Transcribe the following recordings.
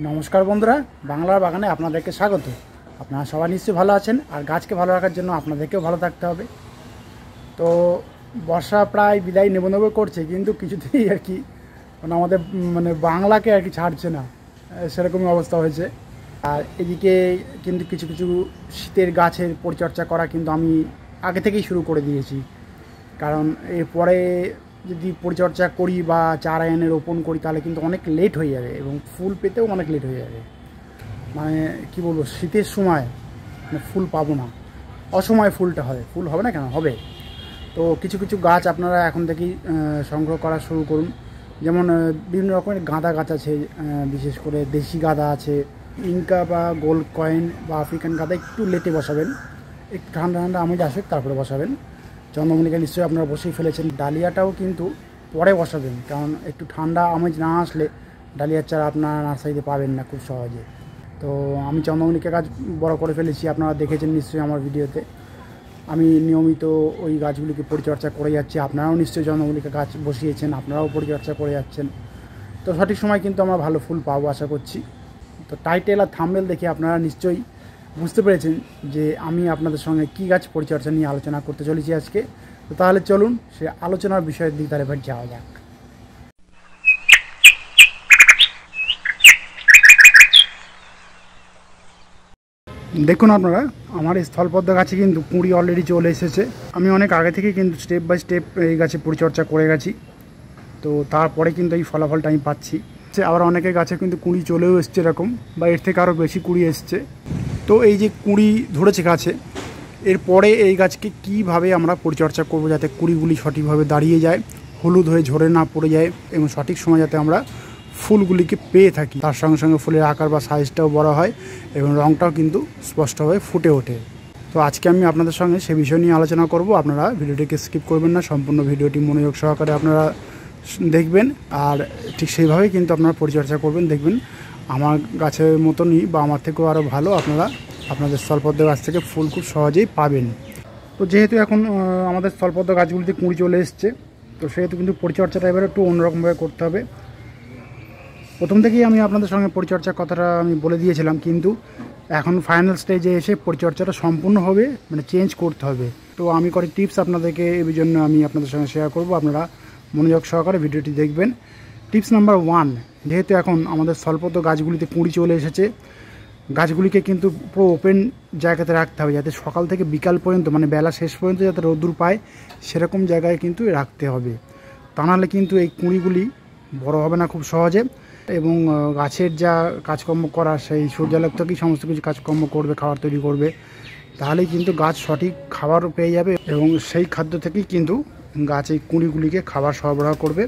নমস্কার বন্ধুরা, বাংলার বাগানে আপনাদেরকে স্বাগত। আপনারা সবাই নিশ্চয়ই ভালো আছেন, আর গাছকে ভালো রাখার জন্য আপনাদেরকেও ভালো থাকতে হবে। তো বর্ষা প্রায় বিদায় নেব নেব করছে, কিন্তু কিছুতেই আর কি আমাদের বাংলাকে আর কি ছাড়ছে না, সেরকমই অবস্থা হয়েছে। আর এদিকে কিন্তু কিছু কিছু শীতের গাছের পরিচর্যা করা কিন্তু আমি আগে থেকেই শুরু করে দিয়েছি, কারণ এরপরে যদি পরিচর্যা করি বা চারা এনে রোপণ করি তাহলে কিন্তু অনেক লেট হয়ে যাবে এবং ফুল পেতেও অনেক লেট হয়ে যাবে। মানে কি বলবো, শীতের সময় ফুল পাবো না, অসময়ে ফুলটা হবে, ফুল হবে না কেন হবে। তো কিছু কিছু গাছ আপনারা এখন থেকেই সংগ্রহ করা শুরু করুন। যেমন বিভিন্ন রকমের গাঁদা গাছ আছে, বিশেষ করে দেশি গাঁদা আছে, ইনকা বা গোল্ড কয়েন বা আফ্রিকান গাঁদা একটু লেটে বসাবেন, একটু ঠান্ডা ঠান্ডা আমেজ আসুক তারপরে বসাবেন। চন্দ্রমল্লিকা নিশ্চয়ই আপনারা বসেই ফেলেছেন। ডালিয়াটাও কিন্তু পরে বসাবেন, কারণ একটু ঠান্ডা আমেজ না আসলে ডালিয়ার চারা আপনারা নার্সারিতে পাবেন না খুব সহজে। তো আমি চন্দ্রমল্লিকা গাছ বড় করে ফেলেছি, আপনারা দেখেছেন নিশ্চয়ই আমার ভিডিওতে। আমি নিয়মিত ওই গাছগুলিকে পরিচর্যা করে যাচ্ছি। আপনারাও নিশ্চয়ই চন্দ্রমল্লিকা গাছ বসিয়েছেন, আপনারাও পরিচর্যা করে যাচ্ছেন। তো সঠিক সময় কিন্তু আমরা ভালো ফুল পাবো আশা করছি। তো টাইটেল আর থাম্বনেল দেখে আপনারা নিশ্চয়ই বুঝতে পেরেছেন যে আমি আপনাদের সঙ্গে কী গাছ পরিচর্যা নিয়ে আলোচনা করতে চলেছি আজকে। তো তাহলে চলুন সে আলোচনার বিষয়ের দিকে তাহলে এবার যাওয়া যাক। দেখুন আপনারা, আমার এই স্থলপদ্ম গাছে কিন্তু কুঁড়ি অলরেডি চলে এসেছে। আমি অনেক আগে থেকে কিন্তু স্টেপ বাই স্টেপ এই গাছে পরিচর্যা করে গেছি, তো তারপরে কিন্তু এই ফলাফলটা আমি পাচ্ছি। আবার অনেকের গাছে কিন্তু কুঁড়ি চলেও এসছে এরকম, বা এর থেকে আরও বেশি কুঁড়ি এসছে। তো এই যে কুঁড়ি ধরেছে গাছে, এরপরে এই গাছকে কীভাবে আমরা পরিচর্যা করব যাতে কুঁড়িগুলি সঠিকভাবে দাঁড়িয়ে যায়, হলুদ হয়ে ঝরে না পড়ে যায়, এবং সঠিক সময় যাতে আমরা ফুলগুলিকে পেয়ে থাকি। তার সঙ্গে সঙ্গে ফুলের আকার বা সাইজটাও বড় হয় এবং রঙটাও কিন্তু স্পষ্টভাবে ফুটে ওঠে। তো আজকে আমি আপনাদের সঙ্গে সে বিষয় নিয়ে আলোচনা করব। আপনারা ভিডিওটিকে স্কিপ করবেন না, সম্পূর্ণ ভিডিওটি মনোযোগ সহকারে আপনারা দেখবেন, আর ঠিক সেইভাবেই কিন্তু আপনারা পরিচর্যা করবেন। দেখবেন আমার গাছের মতনই বা আমার থেকেও আরও ভালো আপনারা আপনাদের স্থলপদ্ম গাছ থেকে ফুল খুব সহজেই পাবেন। তো যেহেতু এখন আমাদের স্থলপদ্ম গাছগুলিতে কুঁড়ি চলে এসছে, তো সেহেতু কিন্তু পরিচর্যাটা এবারে একটু অন্যরকমভাবে করতে হবে। প্রথম থেকেই আমি আপনাদের সঙ্গে পরিচর্যার কথাটা আমি বলে দিয়েছিলাম, কিন্তু এখন ফাইনাল স্টেজে এসে পরিচর্যাটা সম্পূর্ণভাবে চেঞ্জ করতে হবে। তো আমি কয়েক টিপস আপনাদেরকে এই জন্য আমি আপনাদের সঙ্গে শেয়ার করব, আপনারা মনোযোগ সহকারে ভিডিওটি দেখবেন। টিপস নাম্বার 1, যেহেতু এখন আমাদের স্থলপদ্ম গাছগুলিতে কুঁড়ি চলে এসেছে, গাছগুলিকে কিন্তু পুরো ওপেন জায়গাতে রাখতে হবে, যাতে সকাল থেকে বিকাল পর্যন্ত বেলা শেষ পর্যন্ত যাতে রোদ্দুর পায় সেরকম জায়গায় কিন্তু রাখতে হবে। তা নাহলে কিন্তু এই কুঁড়িগুলি বড় হবে না খুব সহজে, এবং গাছের যা কাজকর্ম করা সেই সূর্যালোক থেকেই সমস্ত কিছু কাজকর্ম করবে, খাবার তৈরি করবে, তাহলেই কিন্তু গাছ সঠিক খাবারও পেয়ে যাবে, এবং সেই খাদ্য থেকেই কিন্তু গাছ এই কুঁড়িগুলিকে খাবার সরবরাহ করবে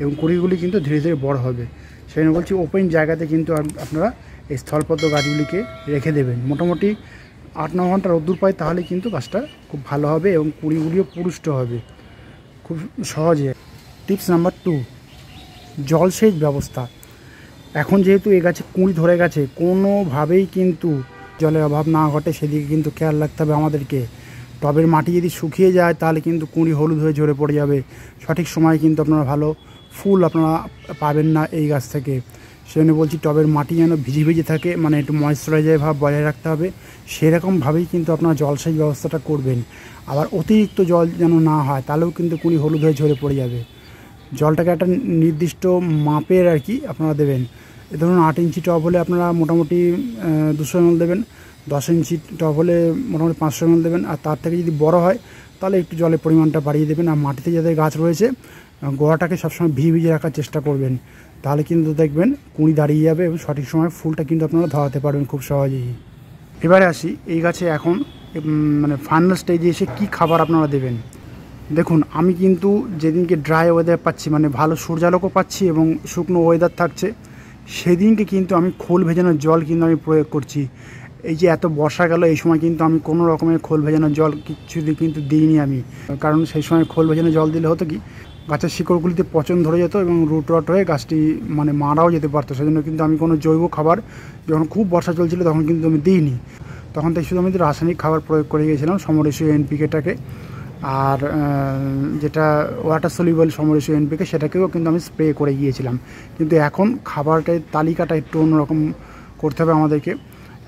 এবং কুঁড়িগুলি কিন্তু ধীরে ধীরে বড় হবে। সেই জন্য বলছি ওপেন জায়গাতে কিন্তু আপনারা এই স্থলপদ্ম গাছগুলিকে রেখে দেবেন। মোটামুটি 8-9 ঘন্টা রোদ্দুর পায়, তাহলে কিন্তু গাছটা খুব ভালো হবে এবং কুঁড়িগুলিও পুষ্ট হবে খুব সহজে। টিপস নাম্বার 2, জলসেচ ব্যবস্থা। এখন যেহেতু এই গাছে কুঁড়ি ধরে গেছে, কোনোভাবেই কিন্তু জলের অভাব না ঘটে সেদিকে কিন্তু খেয়াল রাখতে হবে আমাদেরকে। টবের মাটি যদি শুকিয়ে যায় তাহলে কিন্তু কুঁড়ি হলুদ হয়ে ঝরে পড়ে যাবে, সঠিক সময়ে কিন্তু আপনারা ভালো ফুল আপনারা পাবেন না এই গাছ থেকে। সেজন্য বলছি টবের মাটি যেন ভিজে ভিজে থাকে, একটু ময়েশ্চারাইজার ভাব বজায় রাখতে হবে। সেরকমভাবেই কিন্তু আপনারা জলসেচ ব্যবস্থাটা করবেন। আবার অতিরিক্ত জল যেন না হয়, তাহলেও কিন্তু কুঁড়ি হলুদ হয়ে ঝরে পড়ে যাবে। জলটাকে একটা নির্দিষ্ট মাপের আর কি আপনারা দেবেন। ধরুন 8 ইঞ্চি টব হলে আপনারা মোটামুটি 200 ml দেবেন, 10 ইঞ্চি টব হলে মোটামুটি 500 ml দেবেন, আর তার থেকে যদি বড় হয় তাহলে একটু জলের পরিমাণটা বাড়িয়ে দেবেন। আর মাটিতে যাদের গাছ রয়েছে গোড়াটাকে সবসময় ভিজে রাখার চেষ্টা করবেন, তাহলে কিন্তু দেখবেন কুঁড়ি দাঁড়িয়ে যাবে এবং সঠিক সময় ফুলটা কিন্তু আপনারা ধরাতে পারবেন খুব সহজেই। এবারে আসি, এই গাছে এখন ফাইনাল স্টেজে এসে কী খাবার আপনারা দেবেন। দেখুন, আমি কিন্তু যেদিনকে ড্রাই ওয়েদার পাচ্ছি, ভালো সূর্যালোকও পাচ্ছি এবং শুকনো ওয়েদার থাকছে, সেদিনকে কিন্তু আমি খোল ভেজানোর জল কিন্তু আমি প্রয়োগ করছি। এই যে এত বর্ষা গেল, এই সময় কিন্তু আমি কোনো রকমের খোল ভেজানোর জল কিছু কিন্তু দিইনি আমি, কারণ সেই সময় খোল ভেজানো জল দিলে হতো কি গাছের শিকড়গুলিতে পচন ধরে যেত এবং রুট রট হয়ে গাছটি মারাও যেতে পারতো। সেজন্য কিন্তু আমি কোনো জৈব খাবার, যখন খুব বর্ষা চলছিল তখন কিন্তু আমি দিইনি, তখন তাই শুধু আমি রাসায়নিক খাবার প্রয়োগ করে গিয়েছিলাম, সমরেশীয় NPKটাকে আর যেটা ওয়াটার সলিউবল সমরেশ এনপিকে সেটাকেও কিন্তু আমি স্প্রে করে গিয়েছিলাম। কিন্তু এখন খাবারটার তালিকাটা একটু অন্যরকম করতে হবে আমাদেরকে।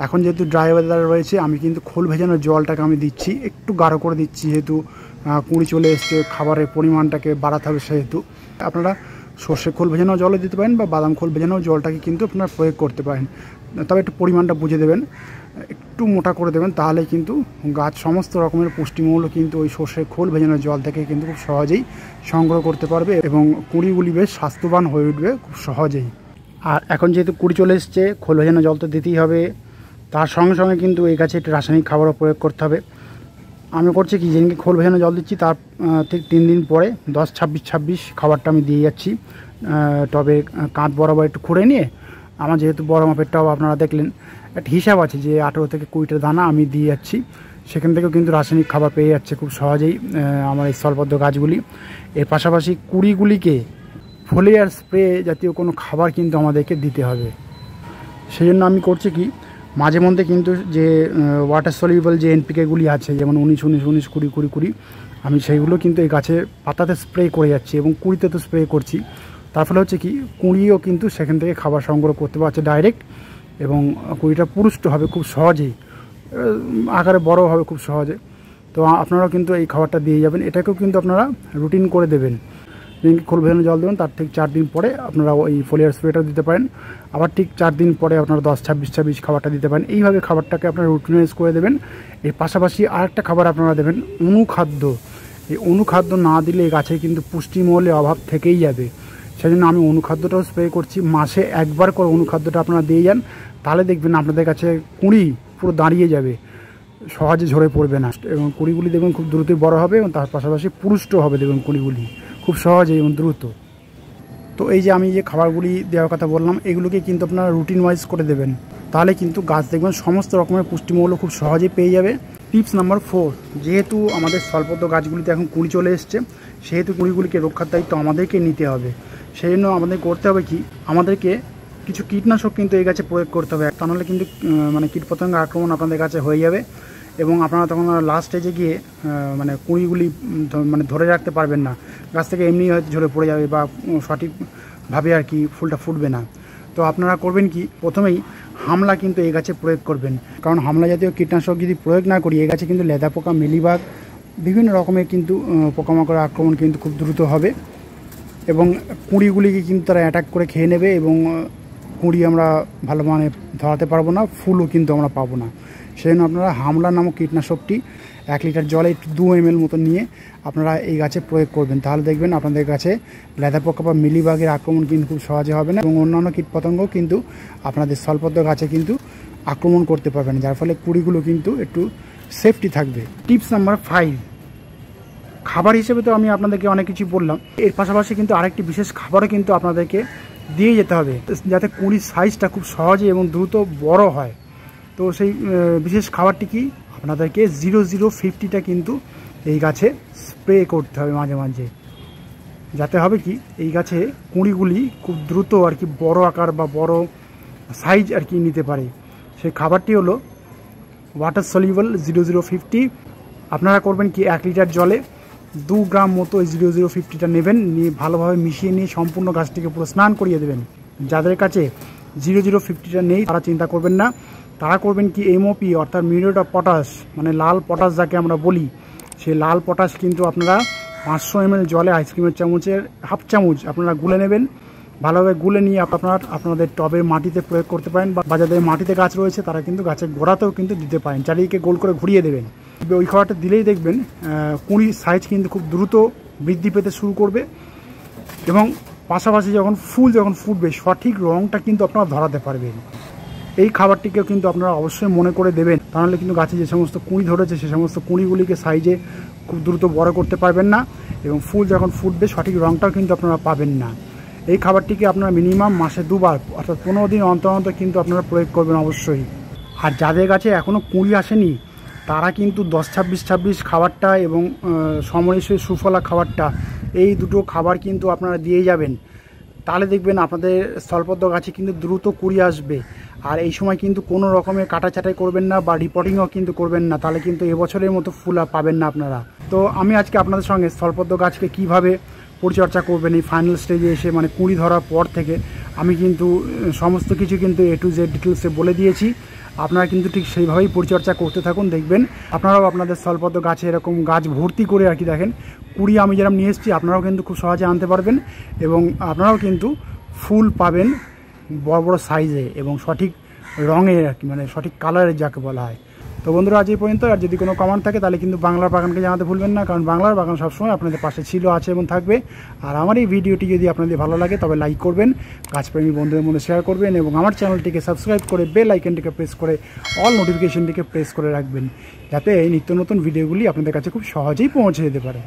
এখন যেহেতু ড্রাই ওয়েদার রয়েছে, আমি কিন্তু খোল ভেজানোর জলটাকে আমি দিচ্ছি, একটু গাঢ় করে দিচ্ছি, যেহেতু কুঁড়ি চলে এসছে, খাবারের পরিমাণটাকে বাড়াতে হবে। সেহেতু আপনারা সর্ষে খোল ভেজানো জলও দিতে পারেন বা বাদাম খোল ভেজানো জলটাকে কিন্তু আপনারা প্রয়োগ করতে পারেন, তবে একটু পরিমাণটা বুঝে দেবেন, একটু মোটা করে দেবেন, তাহলে কিন্তু গাছ সমস্ত রকমের পুষ্টিমূল্য কিন্তু ওই সর্ষে খোল ভেজানোর জল থেকে কিন্তু খুব সহজেই সংগ্রহ করতে পারবে এবং কুঁড়িগুলি বেশ স্বাস্থ্যবান হয়ে উঠবে খুব সহজেই। আর এখন যেহেতু কুঁড়ি চলে এসছে, খোল ভেজানো জল তো দিতেই হবে, তার সঙ্গে সঙ্গে কিন্তু এই গাছে একটু রাসায়নিক খাবারও প্রয়োগ করতে হবে। আমি করছি কি, যেদিনকে খোল ভেজানো জল দিচ্ছি তার ঠিক 3 দিন পরে 10-26-26 খাবারটা আমি দিয়ে যাচ্ছি টবে কাঁধ বরাবর একটু খুঁড়ে নিয়ে। আমার যেহেতু বড় মাপের টব, আপনারা দেখলেন একটা হিসাব আছে যে 18 থেকে 20টা দানা আমি দিয়ে যাচ্ছি, সেখান থেকেও কিন্তু রাসায়নিক খাবার পেয়ে যাচ্ছে খুব সহজেই আমার এই স্থলপদ্ম গাছগুলি। এর পাশাপাশি কুঁড়িগুলিকে ফোলিয়ার স্প্রে জাতীয় কোনো খাবার কিন্তু আমাদেরকে দিতে হবে। সেই জন্য আমি করছি কি, মাঝে মধ্যে কিন্তু যে ওয়াটার সলিউবল যে এনপিকেগুলি আছে, যেমন 19-19-19-20-20-20, আমি সেইগুলো কিন্তু এই গাছে পাতাতে স্প্রে করে যাচ্ছি এবং কুঁড়িতে তো স্প্রে করছি। তার ফলে হচ্ছে কি, কুঁড়িও কিন্তু সেখান থেকে খাবার সংগ্রহ করতে পারছে ডাইরেক্ট, এবং কুঁড়িটা পুরুষ্ট হবে খুব সহজেই, আকারে বড় হবে খুব সহজে। তো আপনারাও কিন্তু এই খাবারটা দিয়ে যাবেন, এটাকেও কিন্তু আপনারা রুটিন করে দেবেন। যেদিনকে খোল ভেজানো জল দেবেন তার ঠিক 4 দিন পরে আপনারা ওই ফোলিয়ার স্প্রেটা দিতে পারেন, আবার ঠিক 4 দিন পরে আপনারা 10-26-26 খাবারটা দিতে পারেন। এইভাবে খাবারটাকে আপনারা রুটিনাইজ করে দেবেন। এর পাশাপাশি আরেকটা খাবার আপনারা দেবেন, অনুখাদ্য। এই অনুখাদ্য না দিলে গাছে কিন্তু পুষ্টিমূল্যের অভাব থেকেই যাবে। সেই জন্য আমি অনুখাদ্যটাও স্প্রে করছি, মাসে একবার করে অনুখাদ্যটা আপনারা দিয়ে যান, তাহলে দেখবেন আপনাদের কাছে কুঁড়ি পুরো দাঁড়িয়ে যাবে, সহজে ঝরে পড়বে না, এবং কুঁড়িগুলি দেখবেন খুব দ্রুতই বড় হবে এবং তার পাশাপাশি পুষ্ট হবে দেখবেন কুঁড়িগুলি খুব সহজেই এবং দ্রুত। তো এই যে আমি যে খাবারগুলি দেওয়ার কথা বললাম, এগুলোকে কিন্তু আপনারা রুটিন ওয়াইজ করে দেবেন, তাহলে কিন্তু গাছ দেখবেন সমস্ত রকমের পুষ্টিমূল্য খুব সহজেই পেয়ে যাবে। টিপস নাম্বার 4, যেহেতু আমাদের স্থলপদ্ম গাছগুলিতে এখন কুঁড়ি চলে এসছে, সেহেতু কুঁড়িগুলিকে রক্ষার দায়িত্ব আমাদেরকে নিতে হবে। সেই জন্য আমাদের করতে হবে কি, আমাদেরকে কিছু কীটনাশক কিন্তু এই গাছে প্রয়োগ করতে হবে, তা নাহলে কিন্তু মানে কীটপতঙ্গ আক্রমণ আপনাদের কাছে হয়ে যাবে এবং আপনারা তখন লাস্ট স্টেজে গিয়ে মানে কুঁড়িগুলি মানে ধরে রাখতে পারবেন না, গাছ থেকে এমনি হয়তো ঝরে পড়ে যাবে বা সঠিকভাবে আর কি ফুলটা ফুটবে না। তো আপনারা করবেন কি, প্রথমেই হামলা কিন্তু এই গাছে প্রয়োগ করবেন, কারণ হামলা জাতীয় কীটনাশক যদি প্রয়োগ না করি, এই গাছে কিন্তু লেদা পোকা, মিলিবাগ, বিভিন্ন রকমের কিন্তু পোকামাকড়ের আক্রমণ কিন্তু খুব দ্রুত হবে এবং কুঁড়িগুলিকে কিন্তু তারা অ্যাটাক করে খেয়ে নেবে এবং কুঁড়ি আমরা ভালো মানে ধরাতে পারবো না, ফুলও কিন্তু আমরা পাবো না। সেই জন্য আপনারা হামলা নামক কীটনাশকটি 1 লিটার জলে একটু 2 ml মতো নিয়ে আপনারা এই গাছে প্রয়োগ করবেন, তাহলে দেখবেন আপনাদের কাছে লেদা পোকা বা মিলিবাগের আক্রমণ কিন্তু খুব সহজে হবে না এবং অন্যান্য কীটপতঙ্গ কিন্তু আপনাদের স্থলপদ্ম গাছে কিন্তু আক্রমণ করতে পারবে না, যার ফলে কুঁড়িগুলো কিন্তু একটু সেফটি থাকবে। টিপস নাম্বার 5, খাবার হিসেবে তো আমি আপনাদেরকে অনেক কিছু বললাম, এর পাশাপাশি কিন্তু আরেকটি বিশেষ খাবারও কিন্তু আপনাদেরকে দিয়ে যেতে হবে, যাতে কুঁড়ির সাইজটা খুব সহজে এবং দ্রুত বড় হয়। তো সেই বিশেষ খাবারটি কি, আপনাদেরকে 0050টা কিন্তু এই গাছে স্প্রে করতে হবে মাঝে মাঝে, যাতে হবে কি এই গাছে কুঁড়িগুলি খুব দ্রুত আর কি বড় আকার বা বড় সাইজ আর কি নিতে পারে। সেই খাবারটি হলো ওয়াটার সলিউবল 0050। আপনারা করবেন কি, 1 লিটার জলে 2 গ্রাম মতো এই 0050টা নেবেন, নিয়ে ভালোভাবে মিশিয়ে নিয়ে সম্পূর্ণ গাছটিকে পুরো স্নান করিয়ে দেবেন। যাদের কাছে 0050টা নেই তারা চিন্তা করবেন না, তারা করবেন কি, এমওপি অর্থাৎ মিউরেট অফ পটাশ, মানে লাল পটাশ যাকে আমরা বলি, সেই লাল পটাশ কিন্তু আপনারা 500 ml জলে আইসক্রিমের চামচের 1/2 চামচ আপনারা গুলে নেবেন, ভালোভাবে গুলে নিয়ে আপনাদের টবের মাটিতে প্রয়োগ করতে পারেন, বা যাদের মাটিতে গাছ রয়েছে তারা কিন্তু গাছের গোড়াতেও কিন্তু দিতে পারেন, চারিদিকে গোল করে ঘুরিয়ে দেবেন। ওই খাবারটা দিলেই দেখবেন কুঁড়ির সাইজ কিন্তু খুব দ্রুত বৃদ্ধি পেতে শুরু করবে এবং পাশাপাশি যখন ফুটবে সঠিক রঙটা কিন্তু আপনারা ধরাতে পারবেন। এই খাবারটিকেও কিন্তু আপনারা অবশ্যই মনে করে দেবেন, তাহলে কিন্তু গাছে যে সমস্ত কুঁড়ি ধরেছে সে সমস্ত কুঁড়িগুলিকে সাইজে খুব দ্রুত বড় করতে পারবেন না এবং ফুল যখন ফুটবে সঠিক রঙটাও কিন্তু আপনারা পাবেন না। এই খাবারটিকে আপনারা মিনিমাম মাসে 2 বার অর্থাৎ 15 দিন অন্তর অন্তর কিন্তু আপনারা প্রয়োগ করবেন অবশ্যই। আর যাদের কাছে এখনও কুঁড়ি আসেনি তারা কিন্তু 10-26-26 খাবারটা এবং সমরেশের সুফলা খাবারটা, এই দুটো খাবার কিন্তু আপনারা দিয়ে যাবেন। তাহলে দেখবেন আপনাদের স্থলপদ্ম গাছে কিন্তু দ্রুত কুড়ি আসবে। আর এই সময় কিন্তু কোনো রকমের কাটাছাটাই করবেন না বা রিপোর্টিংও কিন্তু করবেন না, তাহলে কিন্তু এবছরের মতো ফুল পাবেন না আপনারা। তো আমি আজকে আপনাদের সঙ্গে স্থলপদ্ম গাছকে কীভাবে পরিচর্যা করবেন এই ফাইনাল স্টেজে এসে, মানে কুঁড়ি ধরার পর থেকে আমি কিন্তু সমস্ত কিছু কিন্তু A to Z ডিটেলসে বলে দিয়েছি। আপনারা কিন্তু ঠিক সেইভাবেই পরিচর্যা করতে থাকুন, দেখবেন আপনারাও আপনাদের স্থলপদ্ম গাছে এরকম গাছ ভর্তি করে আর কি দেখেন কুড়ি আমি যেরকম নিয়ে এসেছি আপনারাও কিন্তু খুব সহজে আনতে পারবেন এবং আপনারাও কিন্তু ফুল পাবেন বড় বড় সাইজে এবং সঠিক রঙের আর কি, মানে সঠিক কালারের যাকে বলা হয়। তো বন্ধুরা আজ এই পর্যন্ত। আর যদি কোনো কমেন্ট থাকে তাহলে কিন্তু বাংলার বাগানকে জানাতে ভুলবেন না, কারণ বাংলার বাগান সবসময় আপনাদের পাশে ছিল, আছে এবং থাকবে। আর আমার এই ভিডিওটি যদি আপনাদের ভালো লাগে তবে লাইক করবেন, গাছপ্রেমী বন্ধুদের মধ্যে শেয়ার করবেন এবং আমার চ্যানেলটিকে সাবস্ক্রাইব করে বেল আইকনটিকে প্রেস করে অল নোটিফিকেশনটিকে প্রেস করে রাখবেন, যাতে এই নিত্য নতুন ভিডিওগুলি আপনাদের কাছে খুব সহজেই পৌঁছে যেতে পারে।